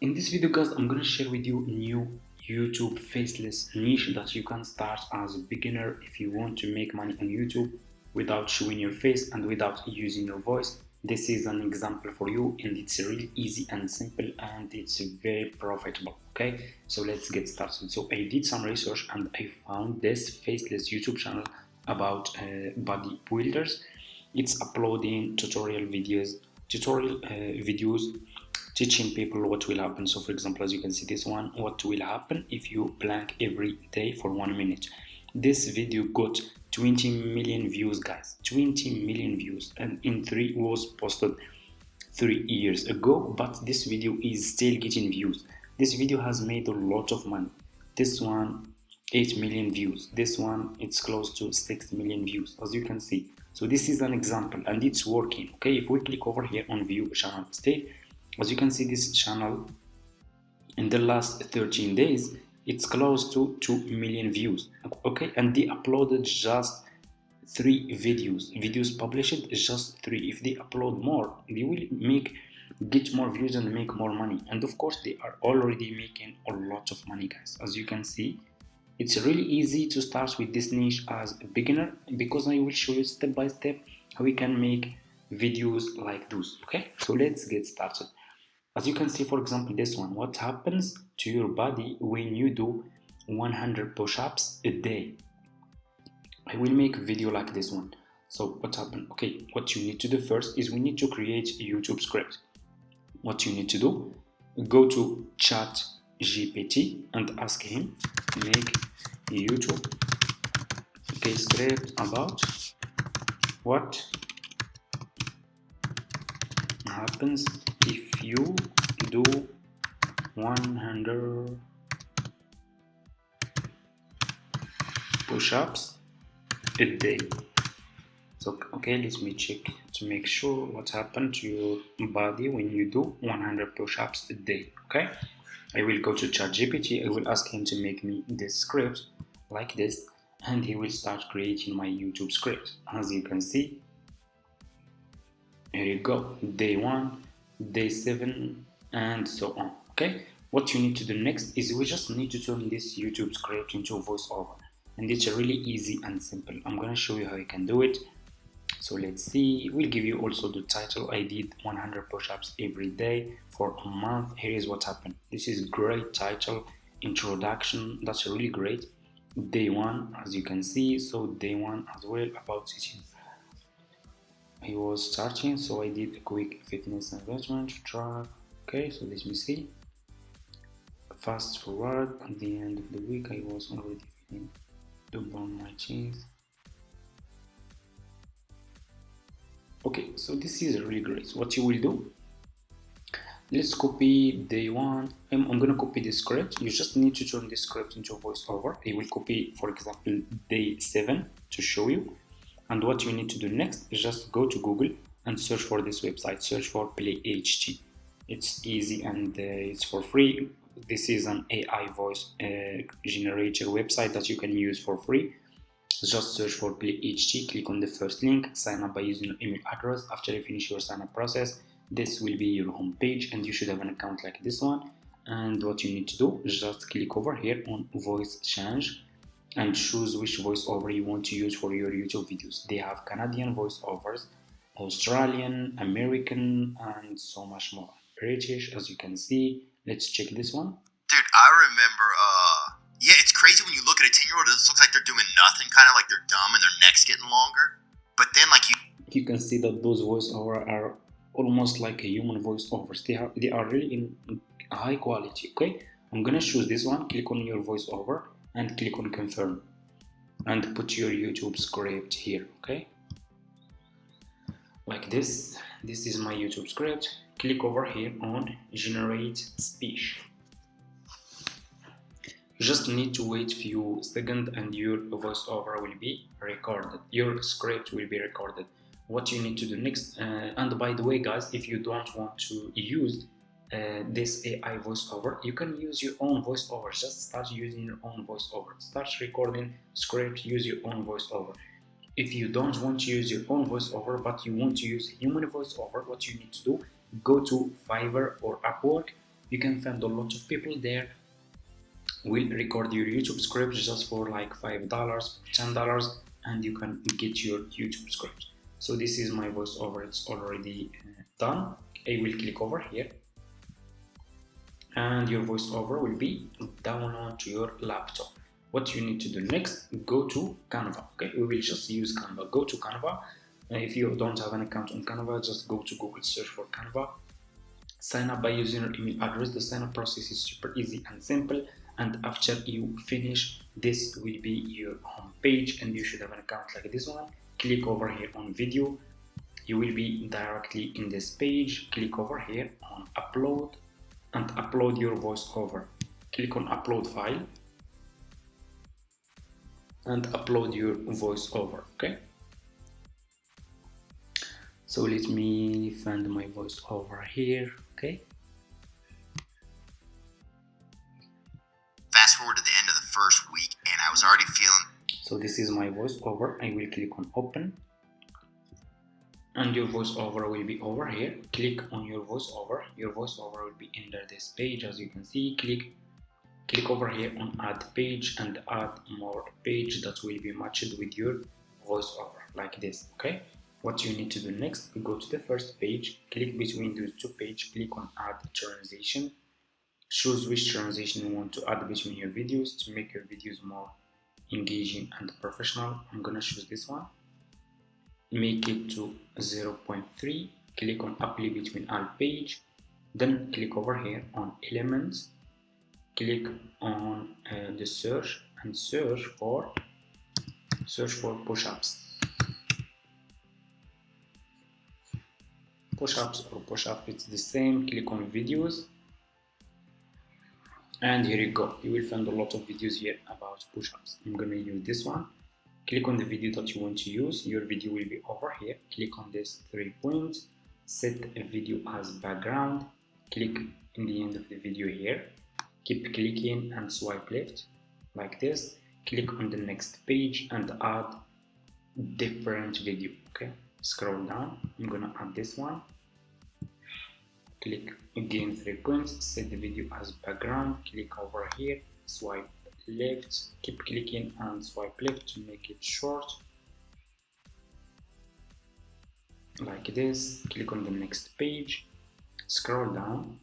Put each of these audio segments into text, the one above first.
In this video guys, I'm gonna share with you a new YouTube faceless niche that you can start as a beginner if you want to make money on YouTube without showing your face and without using your voice. This is an example for you and it's really easy and simple and it's very profitable. Okay, so let's get started. So I did some research and I found this faceless YouTube channel about bodybuilders. It's uploading tutorial videos teaching people what will happen. So for example, as you can see this one, what will happen if you plank every day for 1 minute. This video got 20 million views guys, 20 million views, and was posted 3 years ago, but this video is still getting views. This video has made a lot of money. This one 8 million views, this one it's close to 6 million views, as you can see. So this is an example and it's working. Okay, if we click over here on view channel state, as you can see this channel in the last 13 days it's close to 2 million views. Okay, and they uploaded just 3 videos published just 3. If they upload more, they will get more views and make more money, and of course they are already making a lot of money guys. As you can see, it's really easy to start with this niche as a beginner because I will show you step by step how we can make videos like those. Okay, so let's get started. As you can see, for example, this one, what happens to your body when you do 100 push-ups a day. I will make a video like this one. So what happened? Okay, what you need to do first is we need to create a YouTube script. What you need to do, go to chat GPT and ask him make a YouTube script about what happens if you do 100 push-ups a day. So okay, let me check to make sure what happened to your body when you do 100 push-ups a day. Okay, I will go to ChatGPT. I will ask him to make me this script like this, and he will start creating my YouTube script. As you can see, here you go, day 1, day 7, and so on. Okay, what you need to do next is we just need to turn this YouTube script into a voiceover, and it's really easy and simple. I'm gonna show you how you can do it. So let's see, we'll give you also the title. I did 100 push-ups every day for a month. Here is what happened. This is great title, introduction, that's really great. Day 1, as you can see, so day 1 as well about teaching. I was starting, so I did a quick fitness engagement track. Okay, so let me see. Fast forward, at the end of the week I was already feeling to burn my cheese. Okay, so this is really great. So what you will do, let's copy day 1. I'm gonna copy the script. You just need to turn this script into a voiceover. I will copy, for example, day 7 to show you. And what you need to do next is just go to Google and search for this website. Search for PlayHT. It's easy and it's for free. This is an AI voice generator website that you can use for free. Just search for PlayHT, click on the first link, sign up by using your email address. After you finish your sign up process, this will be your home page and you should have an account like this one. And what you need to do is just click over here on voice change and choose which voiceover you want to use for your YouTube videos. They have Canadian voiceovers, Australian, American, and so much more. British, as you can see. Let's check this one. Dude, I remember, yeah, it's crazy when you look at a 10-year-old, it looks like they're doing nothing, kind of like they're dumb and their neck's getting longer. But then, like, you can see that those voiceovers are almost like a human voiceovers. They are really in high quality. Okay, I'm gonna choose this one. Click on your voiceover and click on confirm and put your YouTube script here. Okay, like this. This is my YouTube script. Click over here on generate speech. You just need to wait few seconds and your voiceover will be recorded. Your script will be recorded. What you need to do next, and by the way guys, if you don't want to use this AI voiceover, you can use your own voiceover. Just start using your own voiceover. Start recording script, use your own voiceover. If you don't want to use your own voiceover but you want to use human voiceover, what you need to do, go to Fiverr or Upwork, you can find a lot of people there will record your YouTube script just for like $5, $10, and you can get your YouTube script. So this is my voiceover, it's already done. I will click over here and your voiceover will be downloaded to your laptop. What you need to do next, go to Canva. Okay, we will just use Canva. Go to Canva. If you don't have an account on Canva, just go to Google, search for Canva, sign up by using your email address. The sign up process is super easy and simple, and after you finish, this will be your home page and you should have an account like this one. Click over here on video, you will be directly in this page. Click over here on upload and upload your voiceover. Click on upload file and upload your voiceover. Okay, so let me find my voiceover here. Okay, fast forward to the end of the first week and I was already feeling. So this is my voiceover. I will click on open and your voiceover will be over here. Click on your voiceover. Your voiceover will be under this page. As you can see, click over here on add page and add more page that will be matched with your voiceover like this. Okay, what you need to do next, go to the first page, click between those two pages, click on add transition, choose which transition you want to add between your videos to make your videos more engaging and professional. I'm gonna choose this one, make it to 0.3, click on apply between all page, then click over here on elements, click on the search and search for push-ups or push-up, it's the same. Click on videos and here you go, you will find a lot of videos here about push-ups. I'm gonna use this one. Click on the video that you want to use. Your video will be over here. Click on this 3 points, set a video as background, click in the end of the video here, keep clicking and swipe left like this. Click on the next page and add different video. Okay, scroll down, I'm gonna add this one. Click again 3 points, set the video as background, click over here, swipe left, keep clicking and swipe left to make it short like this. Click on the next page, scroll down,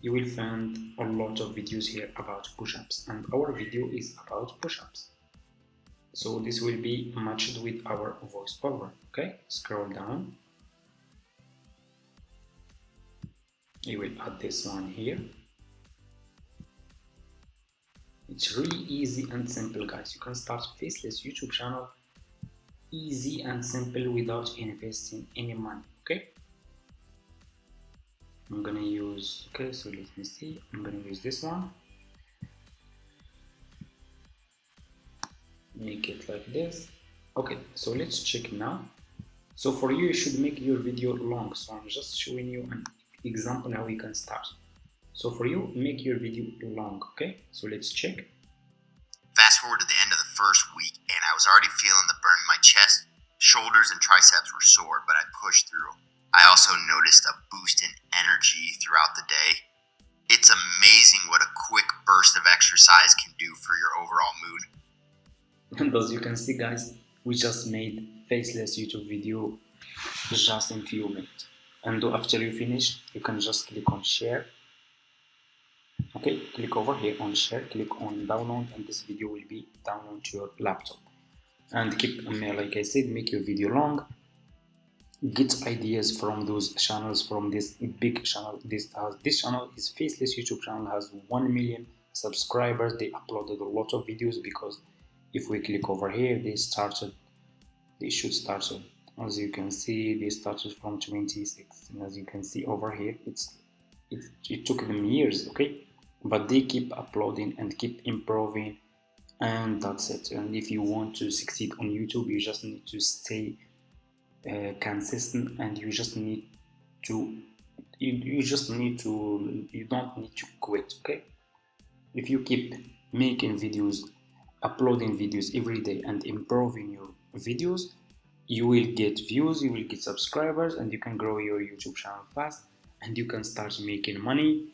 you will find a lot of videos here about push-ups and our video is about push-ups, so this will be matched with our voiceover. Okay, scroll down, you will add this one here. It's really easy and simple, guys. You can start Faceless YouTube channel easy and simple without investing any money. Okay, I'm gonna use, okay, so let me see, I'm gonna use this one, make it like this. Okay, so let's check now. So for you, you should make your video long, so I'm just showing you an example how you can start. So for you, make your video long. Okay, so let's check. Fast forward to the end of the first week and I was already feeling the burn in my chest, shoulders and triceps were sore, but I pushed through. I also noticed a boost in energy throughout the day. It's amazing what a quick burst of exercise can do for your overall mood. And as you can see, guys, we just made Faceless YouTube video just in few minutes. And after you finish, you can just click on share. Okay, click over here on share, click on download, and this video will be downloaded to your laptop. And keep, like I said, make your video long. Get ideas from those channels, from this big channel. This channel is Faceless YouTube channel, has 1 million subscribers. They uploaded a lot of videos because if we click over here, they should start. As you can see, they started from 26, and as you can see over here, it took them years, okay, but they keep uploading and keep improving, and that's it. And if you want to succeed on YouTube, you just need to stay consistent, and you don't need to quit. Okay, if you keep making videos, uploading videos every day and improving your videos, you will get views, you will get subscribers, and you can grow your YouTube channel fast. and you can start making money.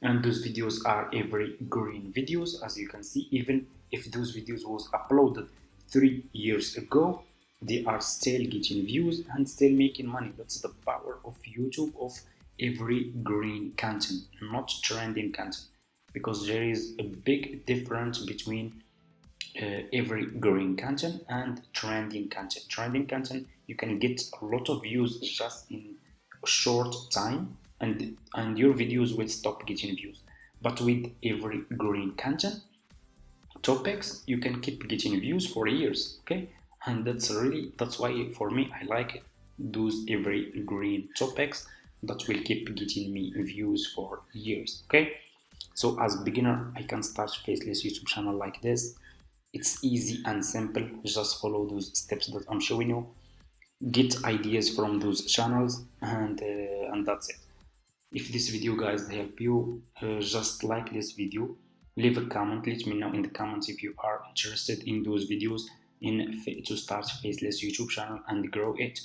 And those videos are evergreen videos, as you can see. Even if those videos was uploaded 3 years ago, they are still getting views and still making money. That's the power of YouTube, of evergreen content, not trending content, because there is a big difference between evergreen content and trending content. Trending content, you can get a lot of views just in a short time, and your videos will stop getting views. But with evergreen content topics, you can keep getting views for years. Okay, and that's why for me I like those evergreen topics that will keep getting me views for years. Okay, so as beginner I can start Faceless YouTube channel like this. It's easy and simple. Just follow those steps that I'm showing you. Get ideas from those channels, and that's it. If this video guys help you, just like this video, leave a comment. Let me know in the comments if you are interested in those videos, to start Faceless YouTube channel and grow it,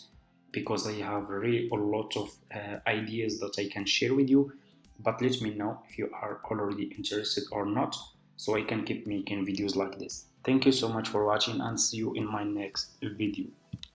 because I have really a lot of ideas that I can share with you. But let me know if you are already interested or not, so I can keep making videos like this. Thank you so much for watching, and see you in my next video.